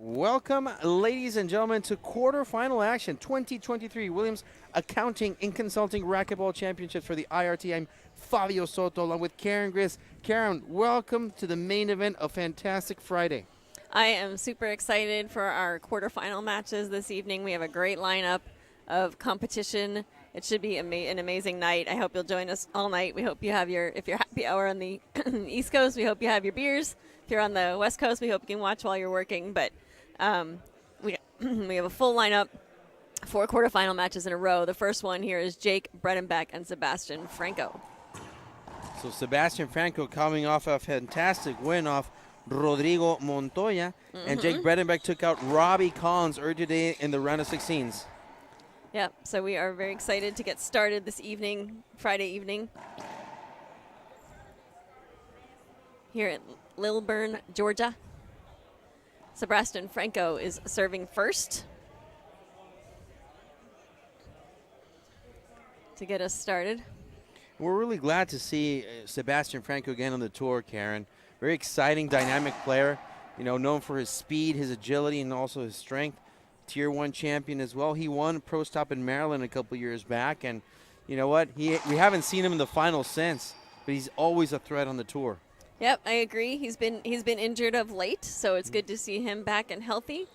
Welcome, ladies and gentlemen, to quarterfinal action 2023 Williams Accounting and Consulting Racquetball Championships for the IRT. I'm Fabio Soto along with Karen Gris. Karen, welcome to the main event of Fantastic Friday. I am super excited for our quarterfinal matches this evening. We have a great lineup of competition. It should be an amazing night. I hope you'll join us all night. We hope you have if you're happy hour on the East Coast, we hope you have your beers. If you're on the West Coast, we hope you can watch while you're working. But we have a full lineup, 4 quarterfinal matches in a row. The first one here is Jake Bredenbeck and Sebastian Franco. So Sebastian Franco coming off a fantastic win off Rodrigo Montoya, and Jake Bredenbeck took out Robbie Collins earlier today in the round of 16s. Yep, so we are very excited to get started this evening, Friday evening, here at Lilburn, Georgia. Sebastian Franco is serving first to get us started. We're really glad to see Sebastian Franco again on the tour, Karen. Very exciting, dynamic player, known for his speed, his agility, and also his strength. Tier 1 champion as well. He won Pro Stop in Maryland a couple years back, and you know what? We haven't seen him in the finals since, but he's always a threat on the tour. Yep, I agree. He's been injured of late, so it's good to see him back and healthy.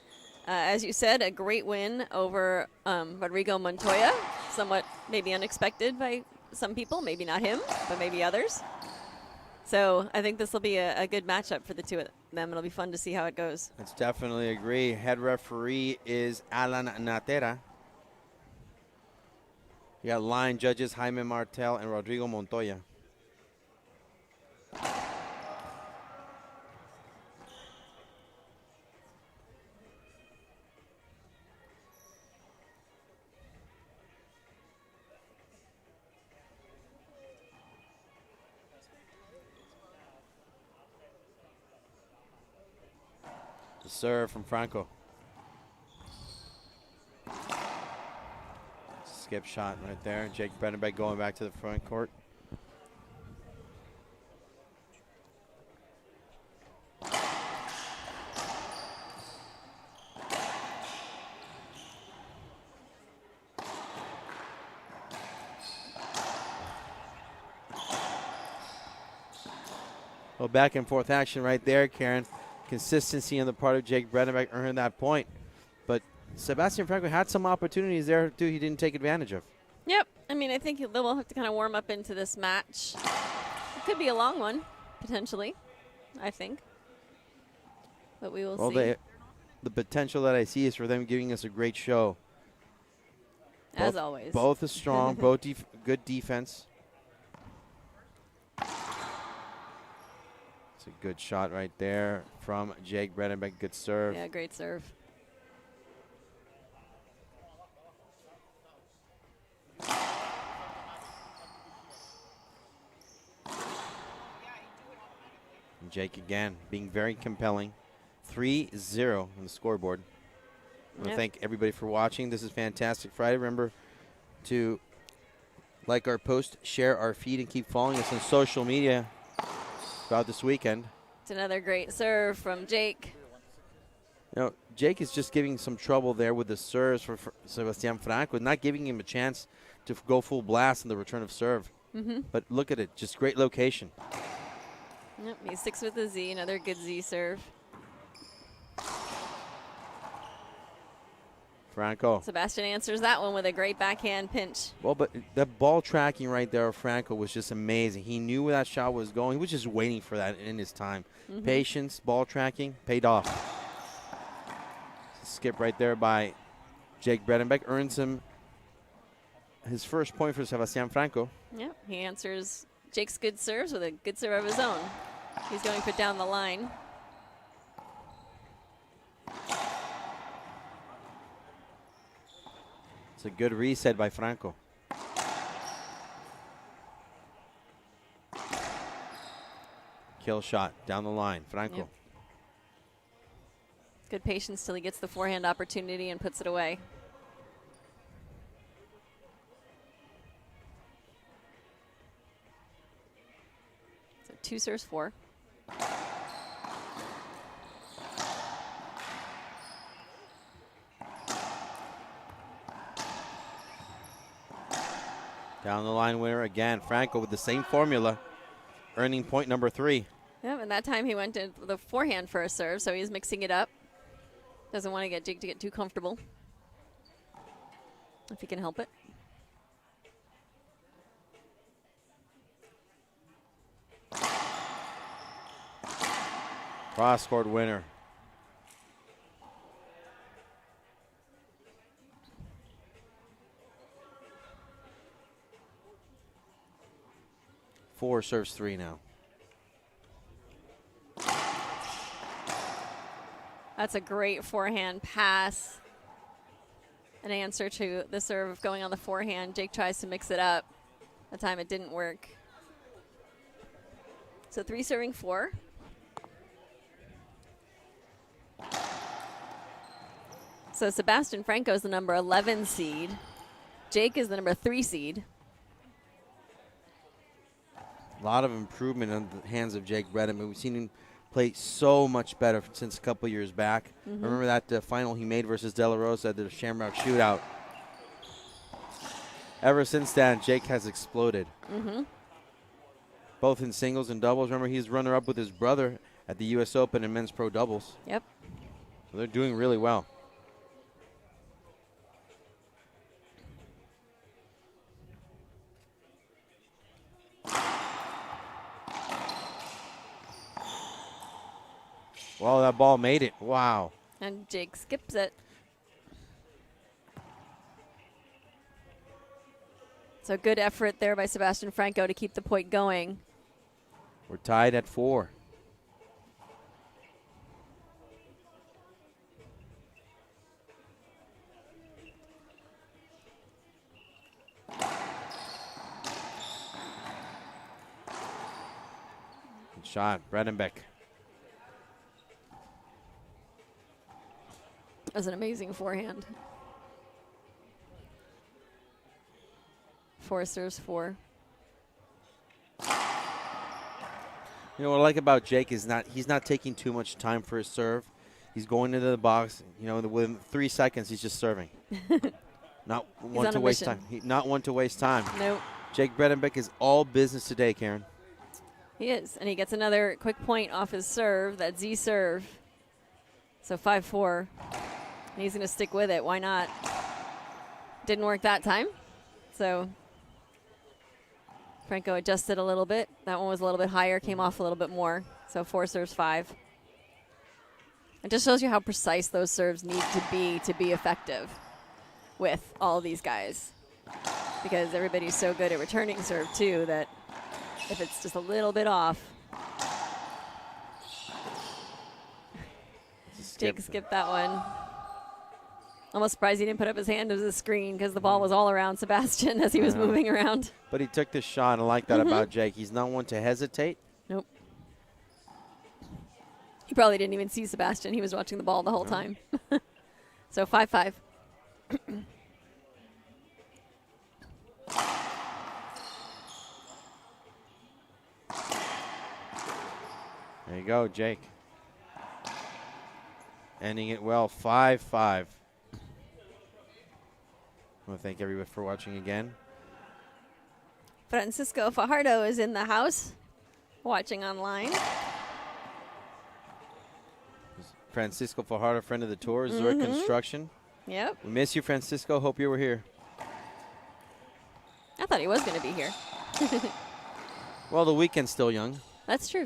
As you said, a great win over Rodrigo Montoya. Somewhat maybe unexpected by some people, maybe not him, but maybe others. So I think this will be a good matchup for the two of them. It'll be fun to see how it goes. It's definitely agree. Head referee is Alan Natera. You got line judges Jaime Martel and Rodrigo Montoya. The serve from Franco. Skip shot right there. Jake Bredenbeck going back to the front court. Well, back and forth action right there, Karen. Consistency on the part of Jake Bredenbeck earned that point. But Sebastian Franco had some opportunities there, too, he didn't take advantage of. Yep. I mean, I think they'll have to kind of warm up into this match. It could be a long one, potentially, I think. But we will see. The potential that I see is for them giving us a great show. As always. Both are strong, both good defense. It's a good shot right there from Jake Bredenbeck. Good serve. Yeah, great serve. And Jake again being very compelling. 3-0 on the scoreboard. I want to thank everybody for watching. This is Fantastic Friday. Remember to like our post, share our feed, and keep following us on social media throughout this weekend. It's another great serve from Jake. Jake is just giving some trouble there with the serves for Sebastian Franco, not giving him a chance to go full blast in the return of serve. But look at it, just great location. Yep, he sticks with the Z, another good Z serve. Franco. Sebastian answers that one with a great backhand pinch. Well, but the ball tracking right there of Franco was just amazing. He knew where that shot was going. He was just waiting for that in his time. Patience, ball tracking, paid off. Skip right there by Jake Bredenbeck earns him his first point for Sebastian Franco. Yep, he answers Jake's good serves with a good serve of his own. He's going for down the line. It's a good reset by Franco. Kill shot down the line, Franco. Yep. Good patience till he gets the forehand opportunity and puts it away. So 2 serves 4. Down the line winner again. Franco with the same formula, earning point number 3. Yep, and that time he went to the forehand for a serve, so he's mixing it up. Doesn't want to get Jake to get too comfortable, if he can help it. Cross-court winner. Four serves 3 now. That's a great forehand pass. An answer to the serve going on the forehand. Jake tries to mix it up. That time it didn't work. So 3 serving 4. So Sebastian Franco is the number 11 seed. Jake is the number 3 seed. A lot of improvement on the hands of Jake Bredenbeck. We've seen him play so much better since a couple years back. Remember that final he made versus De La Rosa at the Shamrock Shootout. Ever since then, Jake has exploded. Both in singles and doubles. Remember, he's runner-up with his brother at the U.S. Open in men's pro doubles. Yep. So they're doing really well. Well, that ball made it. Wow. And Jake skips it. So good effort there by Sebastian Franco to keep the point going. We're tied at 4. Good shot, Bredenbeck. That was an amazing forehand. 4 serves 4. You know what I like about Jake is he's not taking too much time for his serve. He's going into the box. You know, within 3 seconds, he's just serving. Not one to waste time. Not one to waste time. Nope. Jake Bredenbeck is all business today, Karen. He is, and he gets another quick point off his serve, that Z serve. So 5-4. He's going to stick with it. Why not? Didn't work that time. So Franco adjusted a little bit. That one was a little bit higher, came off a little bit more. So 4 serves 5. It just shows you how precise those serves need to be effective with all of these guys. Because everybody's so good at returning serve, too, that if it's just a little bit off. Jake skipped that one. Almost surprised he didn't put up his hand as a screen because the ball was all around Sebastian as he was moving around. But he took the shot. I like that about Jake. He's not one to hesitate. Nope. He probably didn't even see Sebastian. He was watching the ball the whole time. So 5-5. There you go, Jake. Ending it well, 5-5. I want to thank everyone for watching again. Francisco Fajardo is in the house, watching online. Francisco Fajardo, friend of the tour, Zurich Construction. Yep. We miss you, Francisco. Hope you were here. I thought he was going to be here. Well, the weekend's still young. That's true.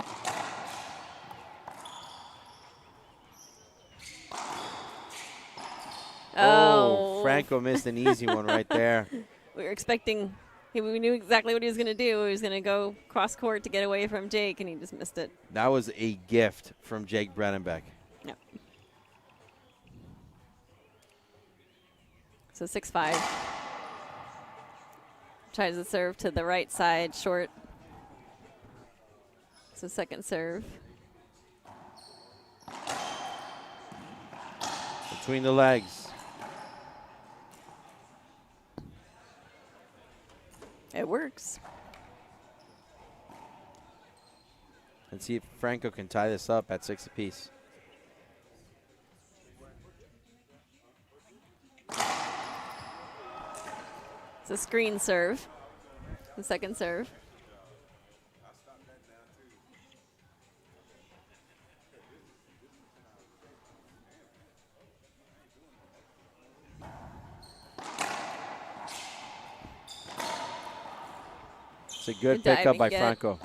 Oh, Franco missed an easy one right there. We were expecting, we knew exactly what he was going to do. He was going to go cross court to get away from Jake, and he just missed it. That was a gift from Jake Bredenbeck. Yep. So 6-5. Tries to serve to the right side, short. So second serve. Between the legs. It works. And see if Franco can tie this up at 6 apiece. It's a screen serve. The second serve. It's a good Good pickup by diving get. Franco.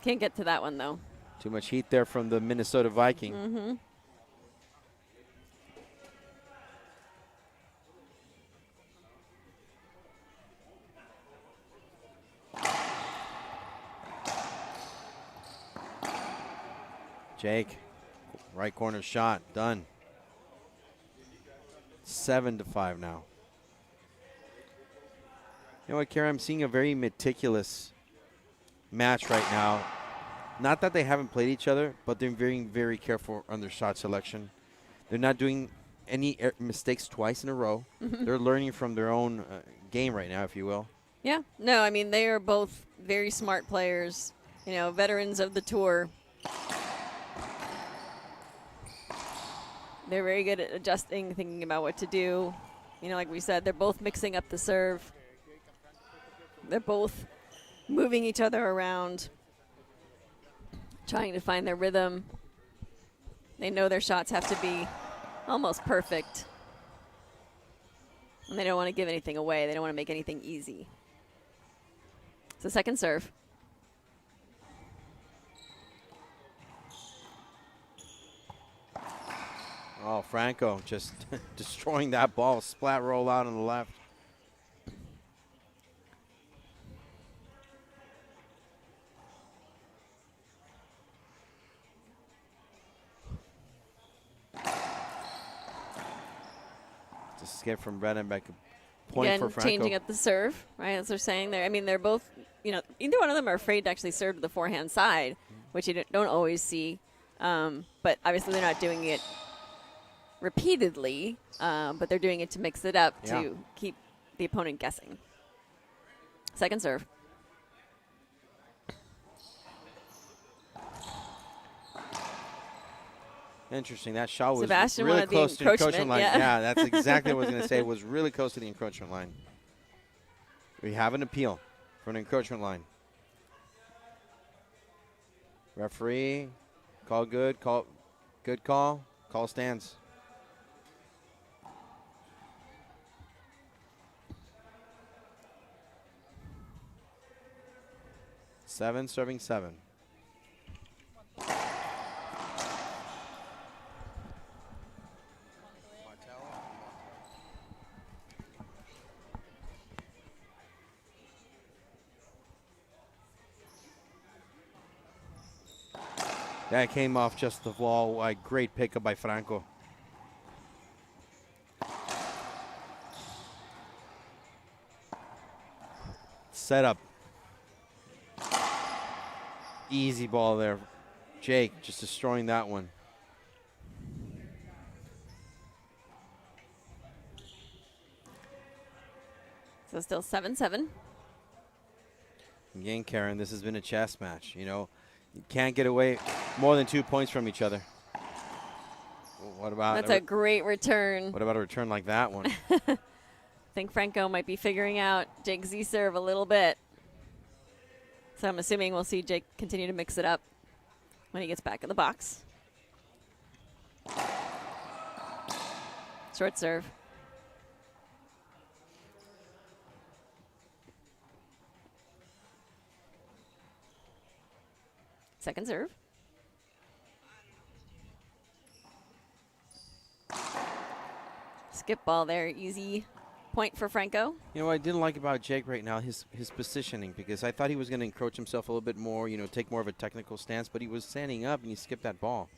Can't get to that one, though. Too much heat there from the Minnesota Viking. Mm-hmm. Jake, right corner shot, done. 7-5 now. You know what, Kara? I'm seeing a very meticulous match right now. Not that they haven't played each other, but they're being very careful on their shot selection. They're not doing any mistakes twice in a row. They're learning from their own game right now, if you will. Yeah. No, I mean, they are both very smart players, you know, veterans of the tour. They're very good at adjusting, thinking about what to do. You know, like we said, they're both mixing up the serve. They're both moving each other around, trying to find their rhythm. They know their shots have to be almost perfect. And they don't want to give anything away. They don't want to make anything easy. So second serve. Oh, Franco just destroying that ball. Splat roll out on the left. Just escape from Bredenbeck. Point Again, for Franco. changing up the serve, right? As they're saying there. I mean, they're both, you know, either one of them are afraid to actually serve to the forehand side, which you don't always see. But obviously they're not doing it repeatedly, but they're doing it to mix it up to keep the opponent guessing. Second serve. Interesting. That shot was Sebastian really wanted the close to the encroachment encroachment, line. yeah. Yeah, that's exactly what I was going to say. It was really close to the encroachment line. We have an appeal for an encroachment line. Referee, call good. Good call. Call stands. Seven serving 7. That came off just the wall. A great pickup by Franco. Set up. Easy ball there. Jake just destroying that one. So still 7-7. Again, Karen, this has been a chess match. You know, you can't get away more than 2 points from each other. What about That's a great return. What about a return like that one? I think Franco might be figuring out Jake's Z-serve a little bit. So I'm assuming we'll see Jake continue to mix it up when he gets back in the box. Short serve. Second serve. Skip ball there, easy point for Franco. You know what I didn't like about Jake right now, his positioning, because I thought he was going to encroach himself a little bit more, you know, take more of a technical stance, but he was standing up and he skipped that ball.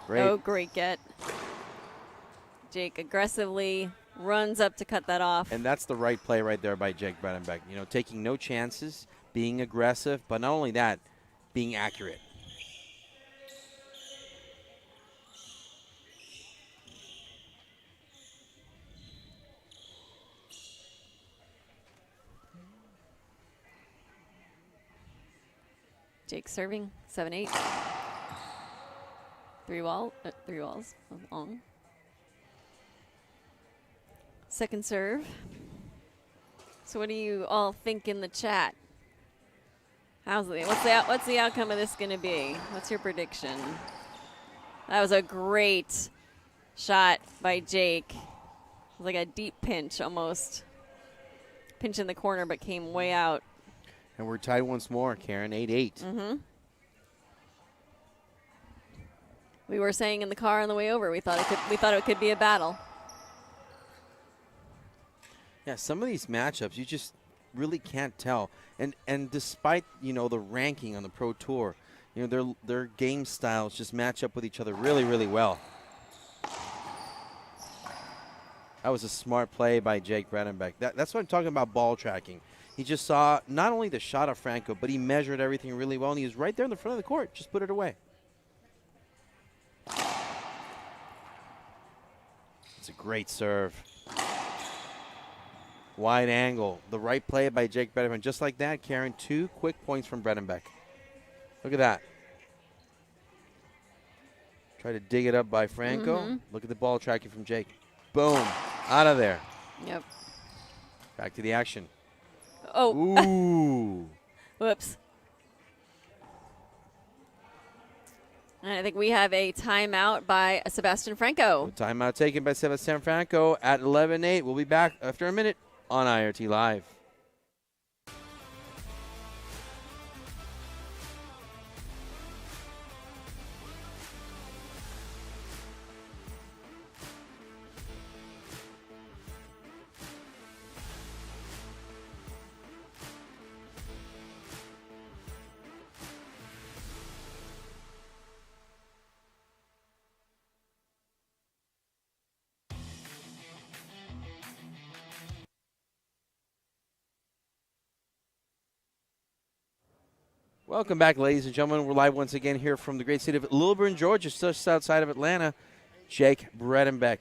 Great. Oh, great get. Jake aggressively runs up to cut that off. And that's the right play right there by Jake Bredenbeck. You know, taking no chances, being aggressive, but not only that, being accurate. Jake serving 7-8. Three walls long. second serve. So what do you all think in the chat? What's the outcome of this going to be? What's your prediction? That was a great shot by Jake. It was like a deep pinch almost. Pinch in the corner, but came way out. And we're tied once more, Karen, 8-8. Mm-hmm. We were saying in the car on the way over, we thought it could be a battle. Yeah, some of these matchups you just really can't tell. And despite, you know, the ranking on the Pro Tour, you know, their game styles just match up with each other really, really well. That was a smart play by Jake Bredenbeck. That's what I'm talking about, ball tracking. He just saw not only the shot of Franco, but he measured everything really well, and he was right there in the front of the court. Just put it away. It's a great serve. Wide angle. The right play by Jake Bredenbeck. Just like that, Karen, 2 quick points from Bredenbeck. Look at that. Try to dig it up by Franco. Mm-hmm. Look at the ball tracking from Jake. Boom. Out of there. Yep. Back to the action. Oh. Ooh. Whoops. And I think we have a timeout by Sebastian Franco. Timeout taken by Sebastian Franco at 11-8. We'll be back after a minute on IRT Live. Welcome back, ladies and gentlemen. We're live once again here from the great city of Lilburn, Georgia, just outside of Atlanta. Jake Bredenbeck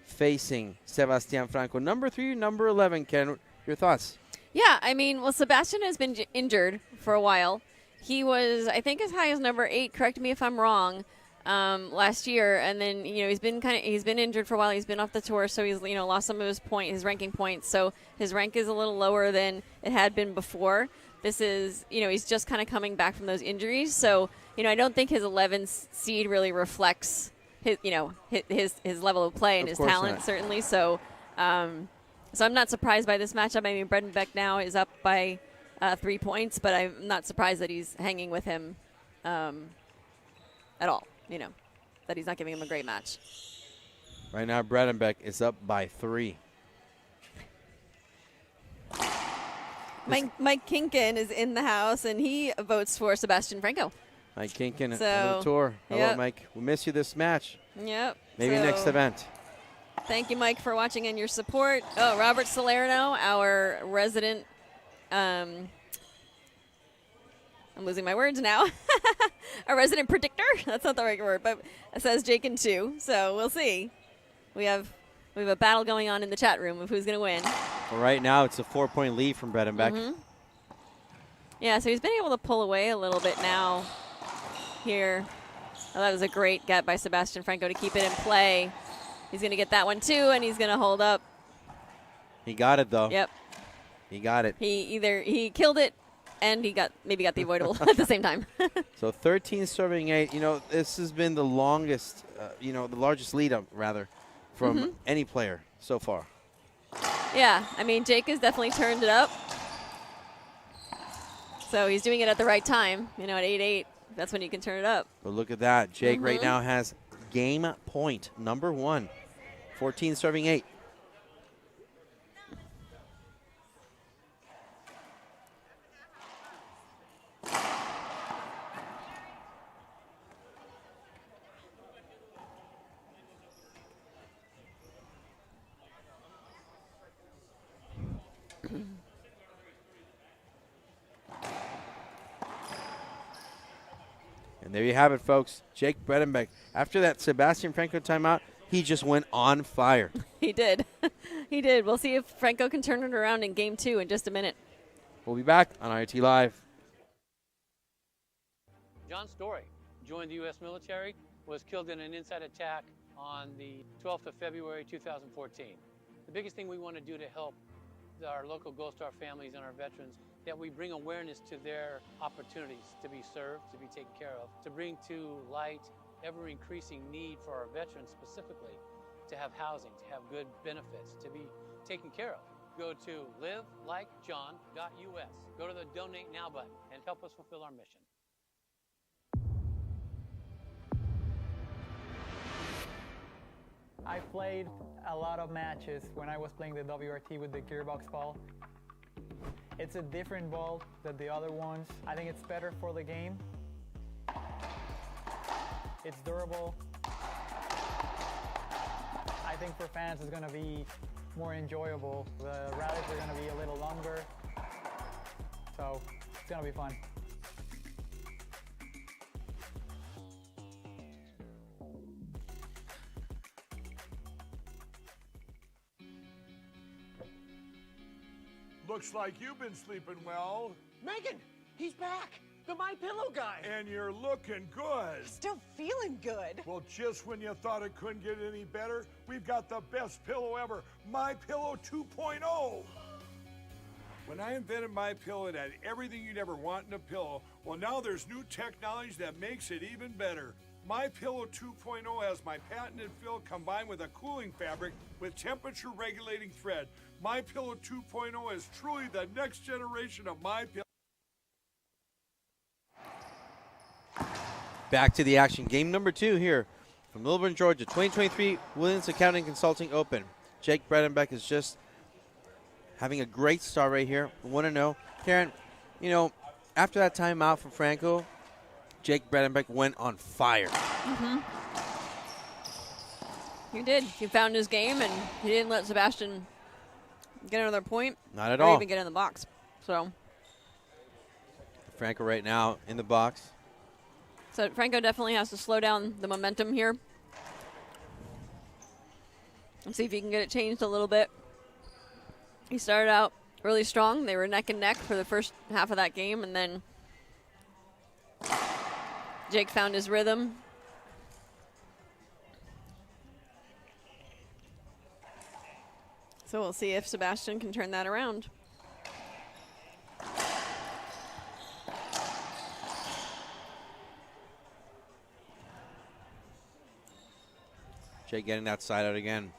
facing Sebastian Franco. Number 3, number 11. Ken, your thoughts? Yeah, I mean, well, Sebastian has been injured for a while. He was, I think, as high as number 8. Correct me if I'm wrong. Last year, and then he's been injured for a while. He's been off the tour, so he's lost some of his ranking points. So his rank is a little lower than it had been before. This is, he's just kind of coming back from those injuries. So, I don't think his 11th seed really reflects his level of play and his talent, certainly. So, so I'm not surprised by this matchup. I mean, Bredenbeck now is up by 3 points, but I'm not surprised that he's hanging with him at all. That he's not giving him a great match. Right now, Bredenbeck is up by 3. Mike Kinkin is in the house, and he votes for Sebastian Franco. Mike Kinkin on the tour. Hello, Mike. We'll miss you this match. Yep. Maybe next event. Thank you, Mike, for watching and your support. Oh, Robert Salerno, our resident I'm losing my words now. A resident predictor. That's not the right word, but it says Jake in 2. So we'll see. We have a battle going on in the chat room of who's going to win. Well, right now it's a 4-point lead from Bredenbeck. Mm-hmm. Yeah, so he's been able to pull away a little bit now here. Oh, that was a great get by Sebastian Franco to keep it in play. He's going to get that one too, and he's going to hold up. He got it though. Yep. He got it. He killed it, and he maybe got the avoidable at the same time. So 13 serving 8. This has been the longest, the largest lead up rather from any player so far. Yeah, I mean, Jake has definitely turned it up. So he's doing it at the right time. At 8-8, that's when you can turn it up. But look at that. Jake right now has game point number 1. 14 serving 8. And there you have it, folks. Jake Bredenbeck. After that Sebastian Franco timeout, he just went on fire. He did. He did. We'll see if Franco can turn it around in game 2 in just a minute. We'll be back on IRT Live. John Story joined the U.S. military, was killed in an inside attack on the 12th of February, 2014. The biggest thing we want to do to help our local Gold Star families and our veterans, that we bring awareness to their opportunities to be served, to be taken care of, to bring to light ever-increasing need for our veterans specifically, to have housing, to have good benefits, to be taken care of. Go to livelikejohn.us. Go to the Donate Now button and help us fulfill our mission. I played a lot of matches when I was playing the WRT with the gearbox ball. It's a different ball than the other ones. I think it's better for the game. It's durable. I think for fans it's going to be more enjoyable. The rallies are going to be a little longer, so it's going to be fun. Looks like you've been sleeping well. Megan, he's back. The My Pillow guy. And you're looking good. Still feeling good. Well, just when you thought it couldn't get any better, we've got the best pillow ever, My Pillow 2.0. When I invented My Pillow, it had everything you'd ever want in a pillow. Well, now there's new technology that makes it even better. My Pillow 2.0 has my patented fill combined with a cooling fabric with temperature regulating thread. My Pillow 2.0 is truly the next generation of My Pillow. Back to the action. Game number 2 here from Lilburn, Georgia. 2023 Williams Accounting Consulting Open. Jake Bredenbeck is just having a great start right here. 1-0. Karen, you know, after that timeout from Franco, Jake Bredenbeck went on fire. He did. He found his game, and he didn't let Sebastian get another point. Not at or all. even get in the box. So Franco right now in the box. So Franco definitely has to slow down the momentum here and see if he can get it changed a little bit. He started out really strong. They were neck and neck for the first half of that game, and then Jake found his rhythm. So we'll see if Sebastian can turn that around. Jake getting that side out again.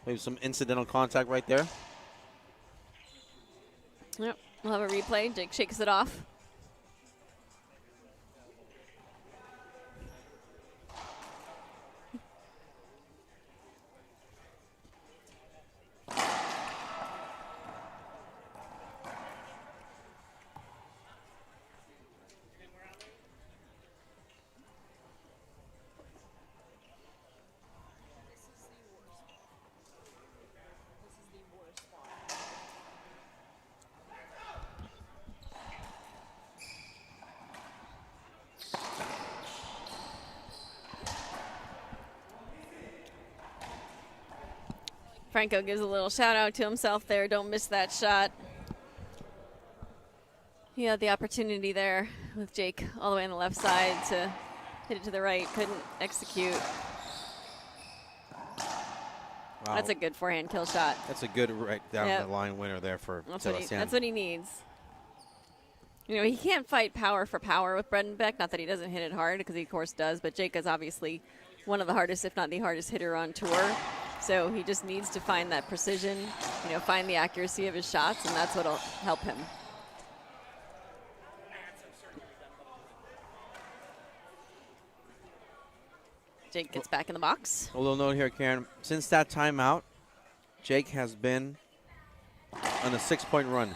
Maybe some incidental contact right there. Yep, we'll have a replay. Jake shakes it off. Franco gives a little shout out to himself there. Don't miss that shot. He had the opportunity there with Jake all the way on the left side to hit it to the right. Couldn't execute. Wow. That's a good forehand kill shot. That's a good right down the line winner there for Sebastian. That's what he needs. You know, he can't fight power for power with Bredenbeck. Not that he doesn't hit it hard, because he, of course, does. But Jake is obviously one of the hardest, if not the hardest hitter on tour. So he just needs to find that precision, you know, find the accuracy of his shots, and that's what will help him. Jake gets back in the box. A little note here, Karen. Since that timeout, Jake has been on a 6-point run.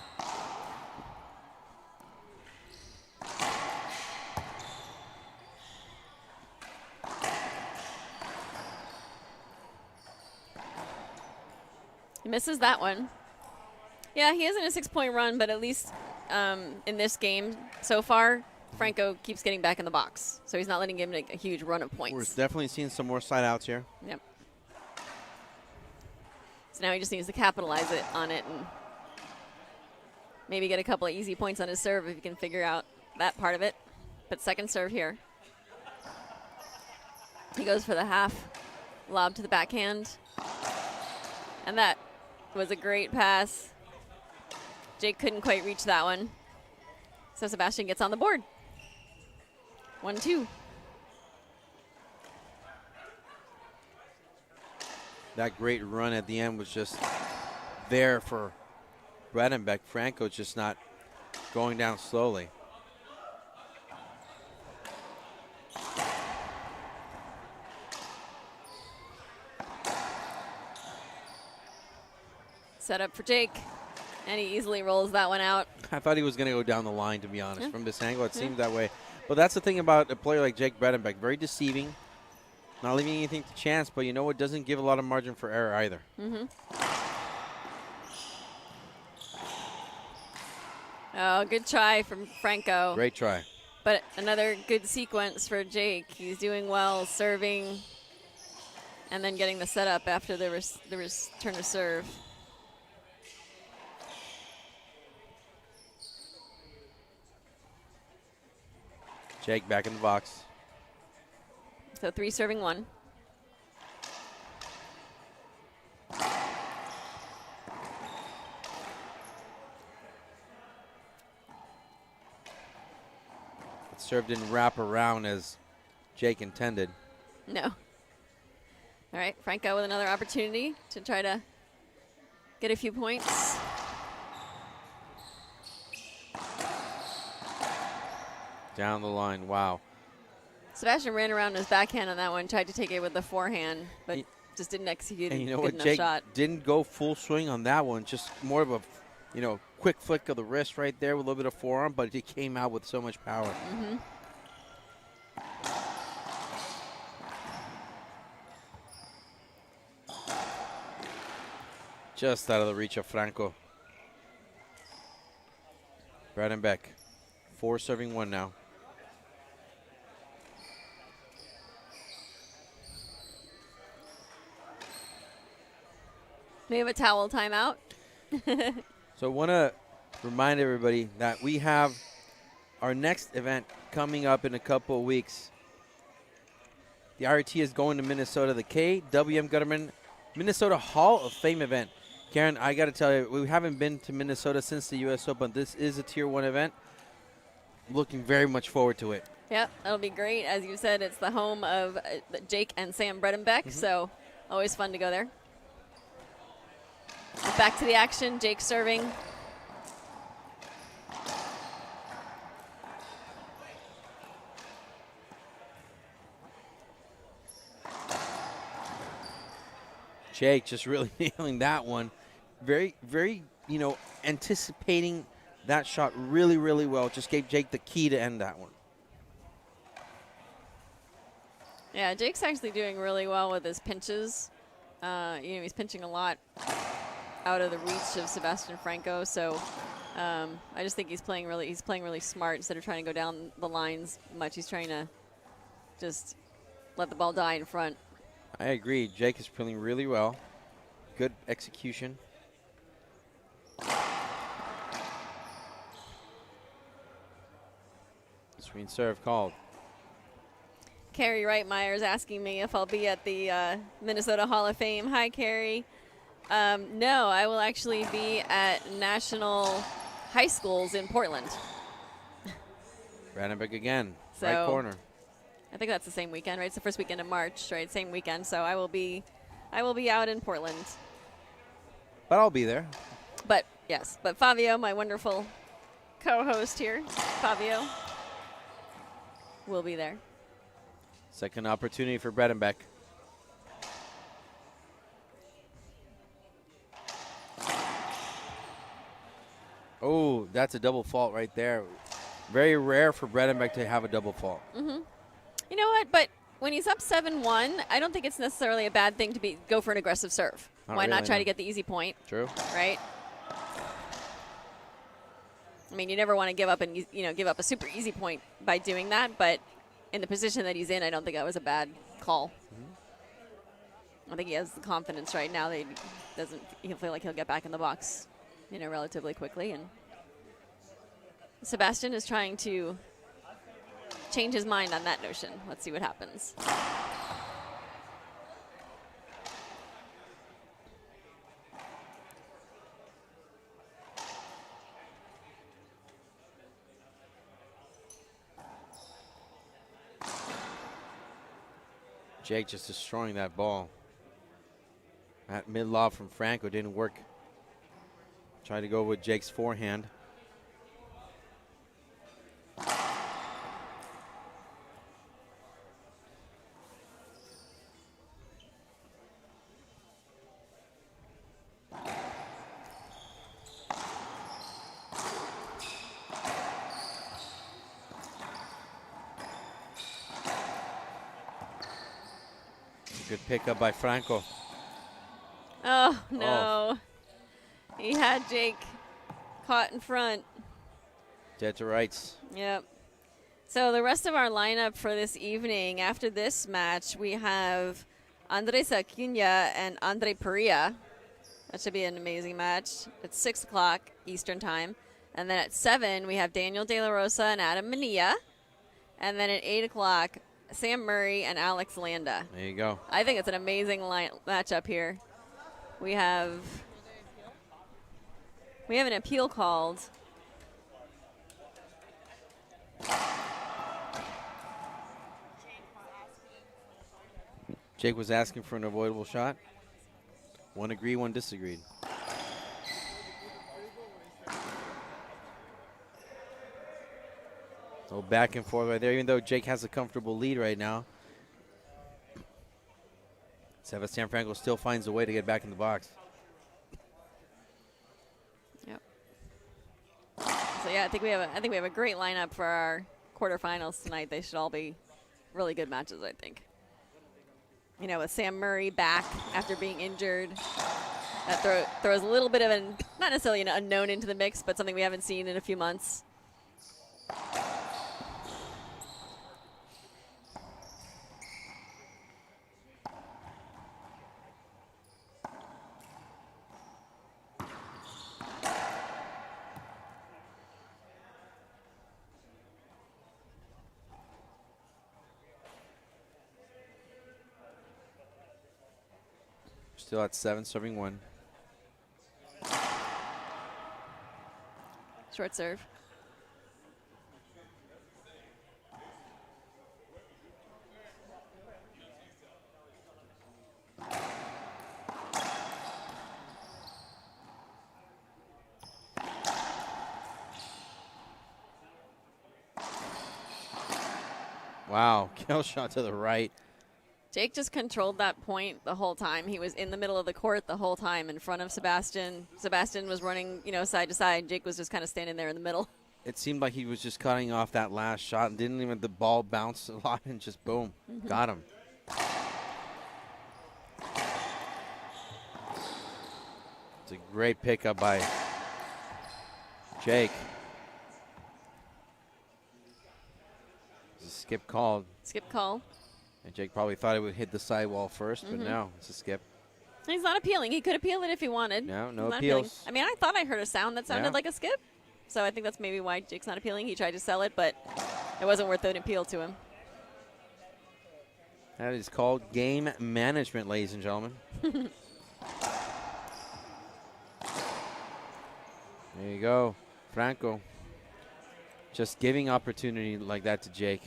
He misses that one. Yeah, he is in a 6-point run, but at least in this game so far, Franco keeps getting back in the box. So he's not letting him make a huge run of points. We're definitely seeing some more side outs here. Yep. So now he just needs to capitalize on it and maybe get a couple of easy points on his serve if he can figure out that part of it. But second serve here. He goes for the half lob to the backhand. And that was a great pass. Jake couldn't quite reach that one. So Sebastian gets on the board. 1-2. That great run at the end was just there for Bredenbeck. Franco just not going down slowly. Set up for Jake, and he easily rolls that one out. I thought he was going to go down the line, to be honest. From this angle, it seemed that way. But that's the thing about a player like Jake Bredenbeck. Very deceiving, not leaving anything to chance, but you know what? Doesn't give a lot of margin for error either. Oh, good try from Franco. Great try. But another good sequence for Jake. He's doing well, serving, and then getting the setup after the return of serve. Jake back in the box. So 3 serving 1. It served didn't wrap around as Jake intended. No. All right, Franco with another opportunity to try to get a few points. Down the line, wow. Sebastian ran around his backhand on that one, tried to take it with the forehand, but just didn't execute And you know a good what, enough Jake shot. didn't go full swing on that one. Just more of a, quick flick of the wrist right there with a little bit of forearm, but he came out with so much power. Just out of the reach of Franco. Bredenbeck, 4 serving 1 now. We have a towel timeout. So I want to remind everybody that we have our next event coming up in a couple of weeks. The RT is going to Minnesota, the KWM Government Minnesota Hall of Fame event. Karen, I got to tell you, we haven't been to Minnesota since the U.S. Open. This is a Tier 1 event. Looking very much forward to it. Yep, that'll be great. As you said, it's the home of Jake and Sam Bredenbeck, so always fun to go there. Back to the action, Jake serving. Jake just really nailing that one. Very, very, anticipating that shot really, really well. Just gave Jake the key to end that one. Yeah, Jake's actually doing really well with his pinches. He's pinching a lot out of the reach of Sebastian Franco. So I just think he's playing really smart. Instead of trying to go down the lines much, he's trying to just let the ball die in front. I agree. Jake is playing really well. Good execution. Screen serve called. Carrie Reitmeyer is asking me if I'll be at the Minnesota Hall of Fame. Hi, Carrie. No, I will actually be at National High Schools in Portland. Bredenbeck again, So, right corner. I think that's the same weekend, right? It's the first weekend of March, right? Same weekend. So I will be out in Portland. But I'll be there. But yes, but Fabio, my wonderful co-host here, Fabio, will be there. Second opportunity for Bredenbeck. Oh, that's a double fault right there. Very rare for Bredenbeck to have a double fault. You know what? But when he's up 7-1, I don't think it's necessarily a bad thing to go for an aggressive serve. Why not try to get the easy point? True. Right? I mean, you never want to give up a super easy point by doing that, but in the position that he's in, I don't think that was a bad call. I think he has the confidence right now that he'll feel like he'll get back in the box, relatively quickly. And Sebastian is trying to change his mind on that notion. Let's see what happens. Jake just destroying that ball. That mid-lob from Franco didn't work. Tried to go with Jake's forehand. Good pickup by Franco. Oh, no. He had Jake caught in front. Dead to rights. Yep. So the rest of our lineup for this evening, after this match, we have Andres Acuna and Andre Perea. That should be an amazing match. It's 6 o'clock Eastern time. And then at 7, we have Daniel De La Rosa and Adam Mania. And then at 8 o'clock, Sam Murray and Alex Landa. There you go. I think it's an amazing matchup here. We have an appeal called. Jake was asking for an avoidable shot. One agreed, one disagreed. So back and forth right there, even though Jake has a comfortable lead right now. Sebastian Franco still finds a way to get back in the box. Yep. So yeah, I think we have a great lineup for our quarterfinals tonight. They should all be really good matches, I think. With Sam Murray back after being injured, that throws a little bit of not necessarily an unknown into the mix, but something we haven't seen in a few months. Still at 7, serving 1. Short serve. Wow, kill shot to the right. Jake just controlled that point the whole time. He was in the middle of the court the whole time in front of Sebastian. Sebastian was running, side to side. Jake was just kind of standing there in the middle. It seemed like he was just cutting off that last shot and didn't even, the ball bounce a lot and just boom, got him. It's a great pickup by Jake. It's a skip called. Skip call. And Jake probably thought it would hit the sidewall first, but no, it's a skip. He's not appealing. He could appeal it if he wanted. No He's not appeals. appealing. I mean, I thought I heard a sound that sounded like a skip. So I think that's maybe why Jake's not appealing. He tried to sell it, but it wasn't worth an appeal to him. That is called game management, ladies and gentlemen. There you go. Franco just giving opportunity like that to Jake.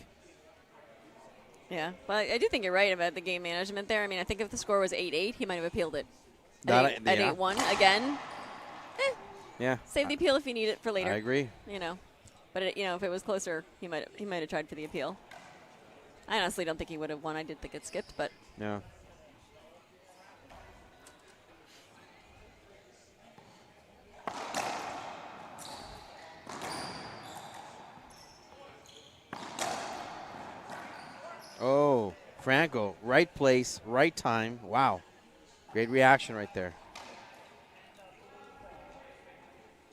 Yeah, well, I do think you're right about the game management there. I mean, I think if the score was 8-8, he might have appealed it. At 8-1 again. Yeah. Save the appeal if you need it for later. I agree. But if it was closer, he might have tried for the appeal. I honestly don't think he would have won. I did think it skipped, but No. Oh, Franco, right place, right time. Wow. Great reaction right there.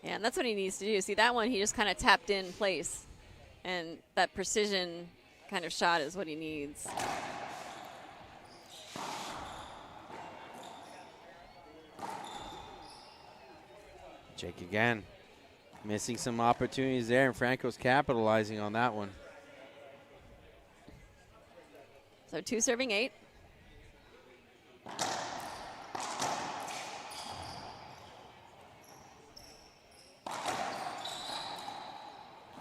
yeah, and that's what he needs to do. See, that one, he just kind of tapped in place. And that precision kind of shot is what he needs. Jake again. Missing some opportunities there, and Franco's capitalizing on that one. So 2 serving 8. Oh,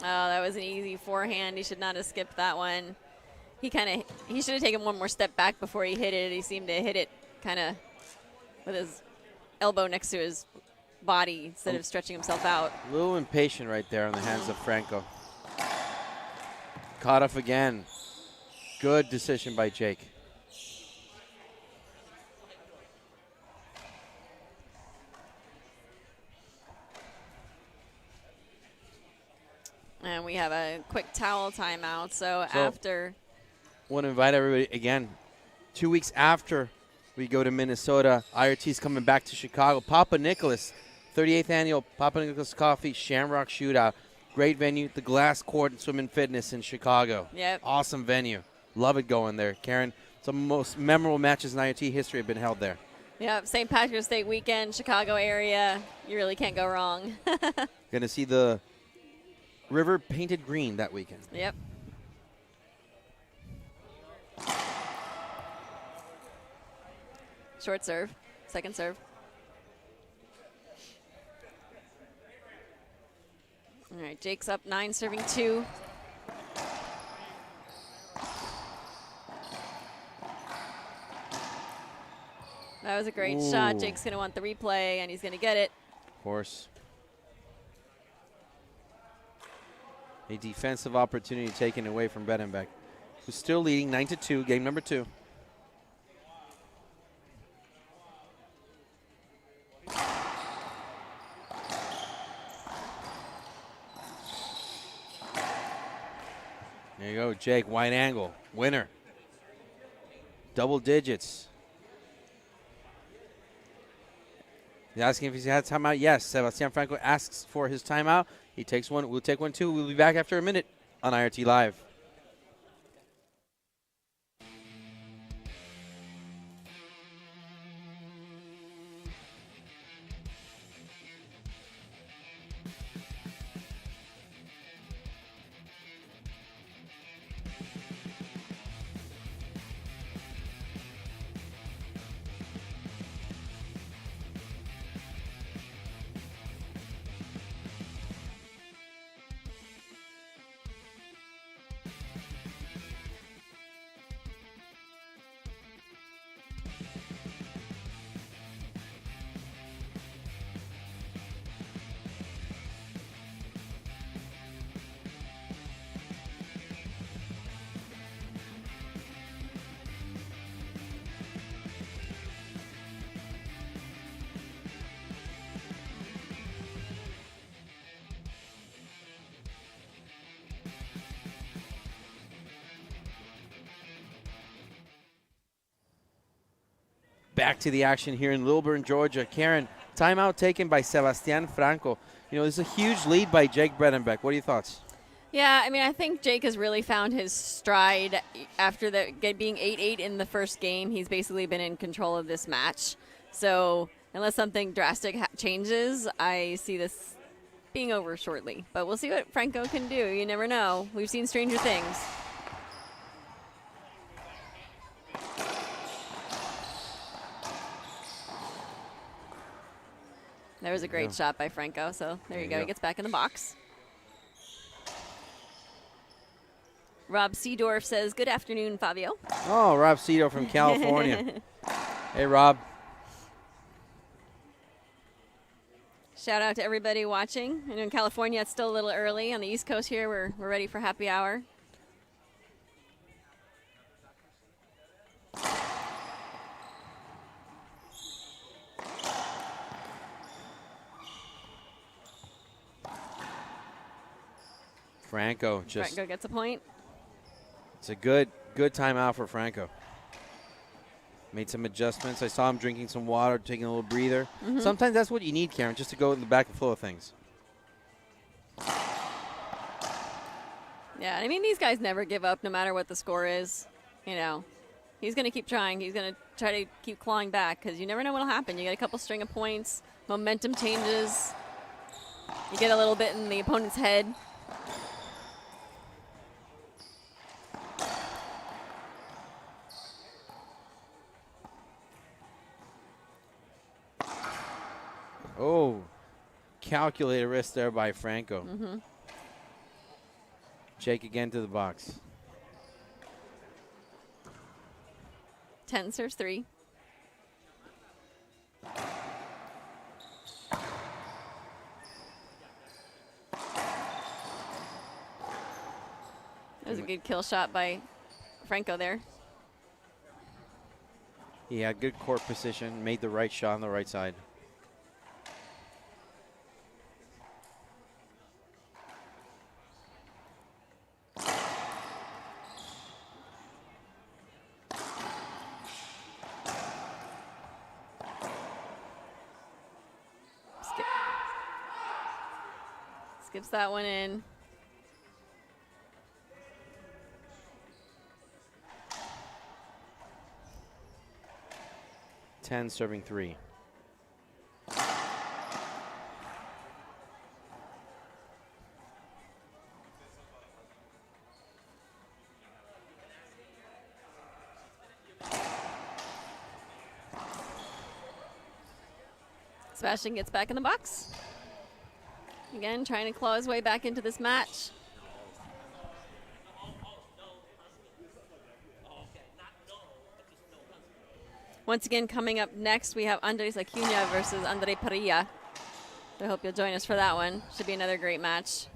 that was an easy forehand. He should not have skipped that one. He should have taken one more step back before he hit it. He seemed to hit it kind of with his elbow next to his body instead of stretching himself out. A little impatient right there on the hands of Franco. Caught off again. Good decision by Jake. And we have a quick towel timeout. So after. I want to invite everybody again. 2 weeks after we go to Minnesota, IRT's coming back to Chicago. Papa Nicholas, 38th annual Papa Nicholas Coffee Shamrock Shootout. Great venue, the Glass Court and Swim and Fitness in Chicago. Yep. Awesome venue. Love it going there. Karen, some of the most memorable matches in IRT history have been held there. Yep, St. Patrick's Day weekend, Chicago area. You really can't go wrong. Going to see the river painted green that weekend. Yep. Short serve, second serve. All right, Jake's up 9, serving 2. That was a great shot. Jake's going to want the replay, and he's going to get it. Of course. A defensive opportunity taken away from Bredenbeck, who's still leading 9-2, game number 2. There you go, Jake, wide angle, winner. Double digits. He's asking if he's had timeout. Yes, Sebastian Franco asks for his timeout. He takes one. We'll take one too. We'll be back after a minute on IRT Live. Back to the action here in Lilburn, Georgia. Karen, timeout taken by Sebastian Franco. You know, this is a huge lead by Jake Bredenbeck. What are your thoughts? Yeah, I mean, I think Jake has really found his stride after being 8-8 in the first game. He's basically been in control of this match. So unless something drastic changes, I see this being over shortly. But we'll see what Franco can do. You never know. We've seen stranger things. There was a great shot by Franco, so there you go. He gets back in the box. Rob Seedorf says, good afternoon, Fabio. Oh, Rob Seedorf from California. Hey, Rob. Shout out to everybody watching. I know in California it's still a little early. On the East Coast here, we're ready for happy hour. Franco gets a point. It's a good timeout for Franco. Made some adjustments. I saw him drinking some water, taking a little breather. Mm-hmm. Sometimes that's what you need, Karen, just to go in the back and flow of things. Yeah, I mean, these guys never give up no matter what the score is. You know, he's going to keep trying. He's going to try to keep clawing back because you never know what will happen. You get a couple string of points, momentum changes. You get a little bit in the opponent's head. Oh, calculated risk there by Franco. Jake again to the box. 10 serves 3. That was a good kill shot by Franco there. He had good court position, made the right shot on the right side. Skips that one in. Serving 3. Sebastian gets back in the box. Again, trying to claw his way back into this match. Once again, coming up next, we have Andres Acuna versus Andre Parilla. I hope you'll join us for that one. Should be another great match.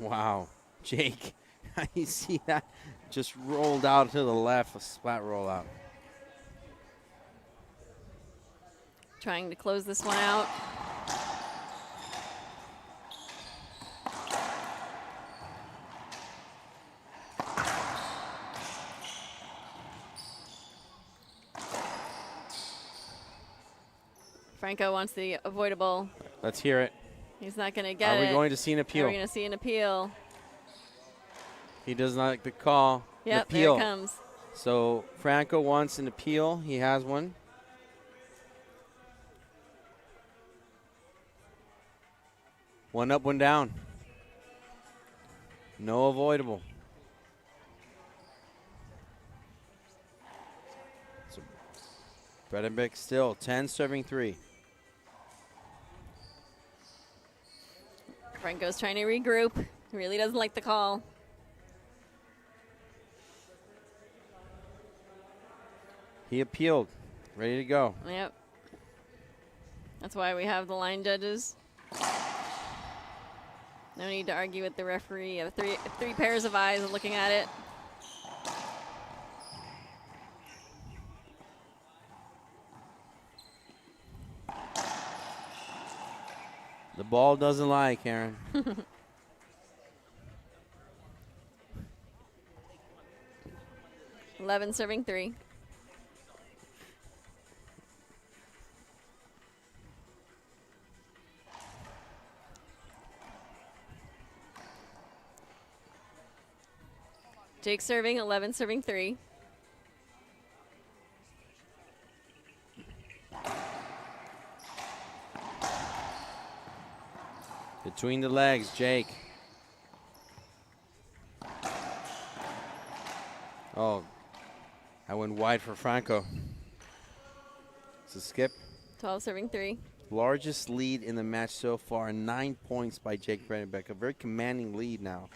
Wow. Jake, you see that? Just rolled out to the left, a splat rollout. Trying to close this one out. Franco wants the avoidable. Let's hear it. He's not going to get it. Are we going to see an appeal? Are we going to see an appeal? He does not like the call. Yep, appeal. there it comes. So Franco wants an appeal. He has one. One up, one down. No avoidable. So Bredenbeck still 10 serving 3. Franco's trying to regroup. He really doesn't like the call. He appealed. Ready to go. Yep. That's why we have the line judges. No need to argue with the referee. You have three pairs of eyes looking at it. The ball doesn't lie, Karen. 11 serving 3. Jake serving, 11 serving 3. Between the legs, Jake. Oh, I went wide for Franco. It's a skip. 12 serving 3. Largest lead in the match so far, 9 points by Jake Bredenbeck. A very commanding lead now.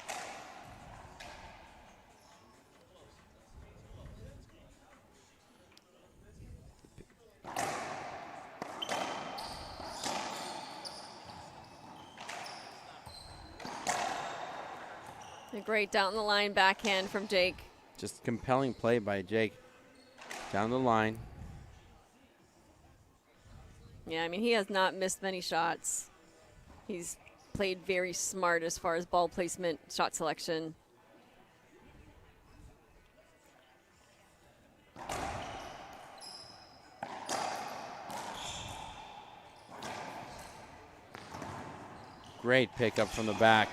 A great down the line backhand from Jake. Just compelling play by Jake. Down the line. Yeah, I mean, he has not missed many shots. He's played very smart as far as ball placement, shot selection. Great pickup from the back.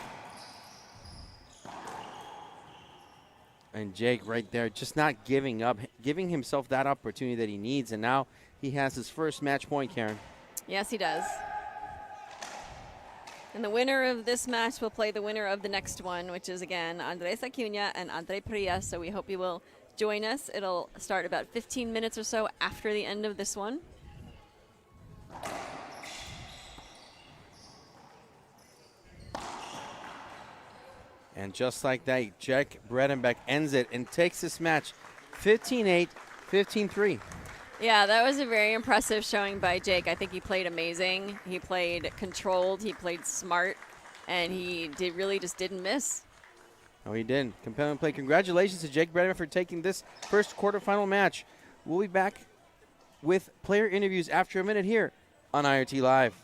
And Jake right there, just not giving up, giving himself that opportunity that he needs. And now he has his first match point, Karen. Yes, he does. And the winner of this match will play the winner of the next one, which is, again, Andres Acuna and Andre Prias. So we hope you will join us. It'll start about 15 minutes or so after the end of this one. And just like that, Jack Bredenbeck ends it and takes this match 15-8, 15-3. Yeah, that was a very impressive showing by Jake. I think he played amazing. He played controlled. He played smart. And he really just didn't miss. No, he didn't. Compelling play. Congratulations to Jake Bredenbeck for taking this first quarterfinal match. We'll be back with player interviews after a minute here on IRT Live.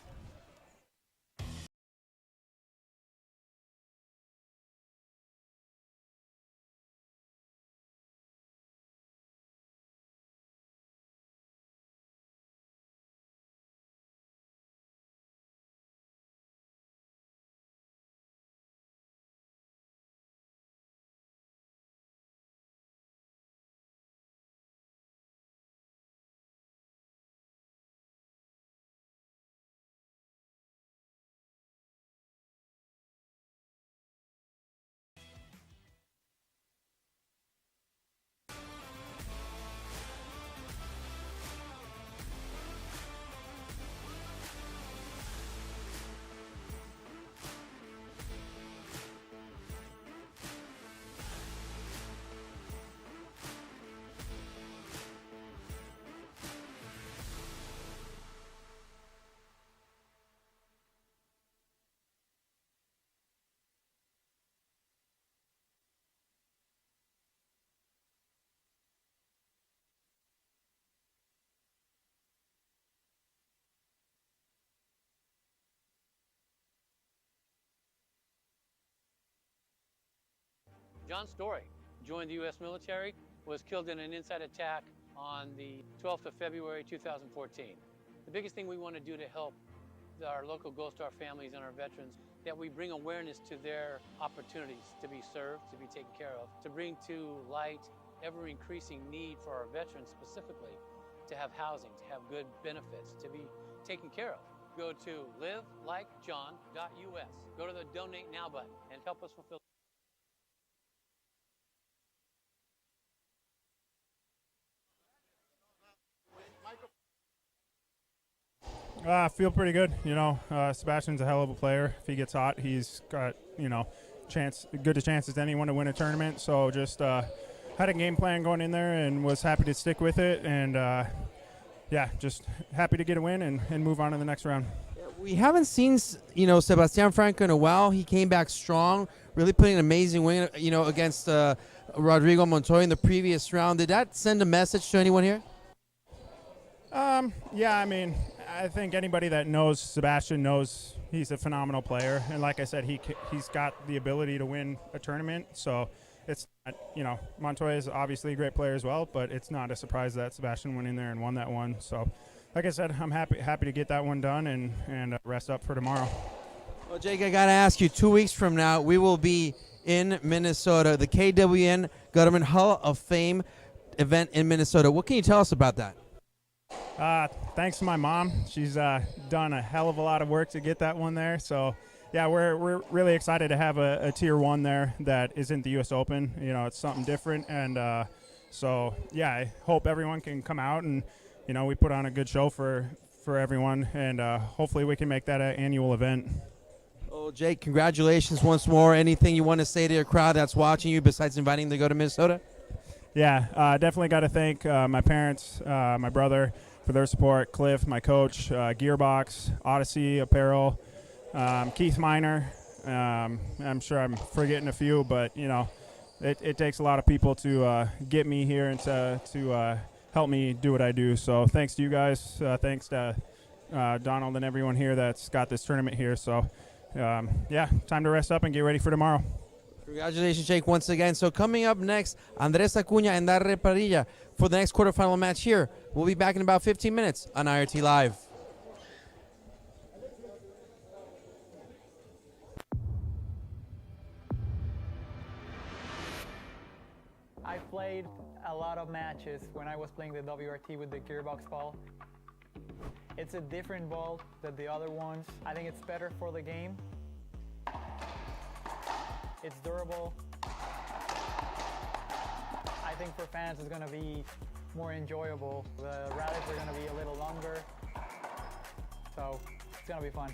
John Story joined the U.S. military, was killed in an inside attack on the 12th of February 2014. The biggest thing we want to do to help our local Gold Star families and our veterans, that we bring awareness to their opportunities to be served, to be taken care of, to bring to light ever-increasing need for our veterans specifically, to have housing, to have good benefits, to be taken care of. Go to livelikejohn.us. Go to the Donate Now button and help us fulfill. I feel pretty good. Sebastian's a hell of a player. If he gets hot, he's got, good a chance as anyone to win a tournament. So just had a game plan going in there and was happy to stick with it. And, just happy to get a win and move on to the next round. We haven't seen, Sebastian Franco in a while. He came back strong, really putting an amazing win, against Rodrigo Montoya in the previous round. Did that send a message to anyone here? I think anybody that knows Sebastian knows he's a phenomenal player. And like I said, he's got the ability to win a tournament. So it's, Montoya is obviously a great player as well, but it's not a surprise that Sebastian went in there and won that one. So like I said, I'm happy to get that one done and rest up for tomorrow. Well, Jake, I got to ask you, 2 weeks from now, we will be in Minnesota, the KWN Government Hall of Fame event in Minnesota. What can you tell us about that? Thanks to my mom. She's done a hell of a lot of work to get that one there. So, yeah, we're really excited to have a Tier 1 there that isn't the U.S. Open. It's something different. And I hope everyone can come out and, we put on a good show for everyone. And hopefully we can make that an annual event. Well, Jake, congratulations once more. Anything you want to say to your crowd that's watching you besides inviting them to go to Minnesota? Yeah, definitely got to thank my parents, my brother, for their support, Cliff, my coach, Gearbox, Odyssey Apparel, Keith Miner. I'm sure I'm forgetting a few, but, it takes a lot of people to get me here and to help me do what I do. So thanks to you guys. Thanks to Donald and everyone here that's got this tournament here. So, time to rest up and get ready for tomorrow. Congratulations, Jake, once again. So coming up next, Andres Acuna and Andre Padilla for the next quarterfinal match here. We'll be back in about 15 minutes on IRT Live. played a lot of matches when I was playing the WRT with the gearbox ball. It's a different ball than the other ones. I think it's better for the game. It's durable. I think for fans it's going to be more enjoyable. The rallies are going to be a little longer, so it's going to be fun.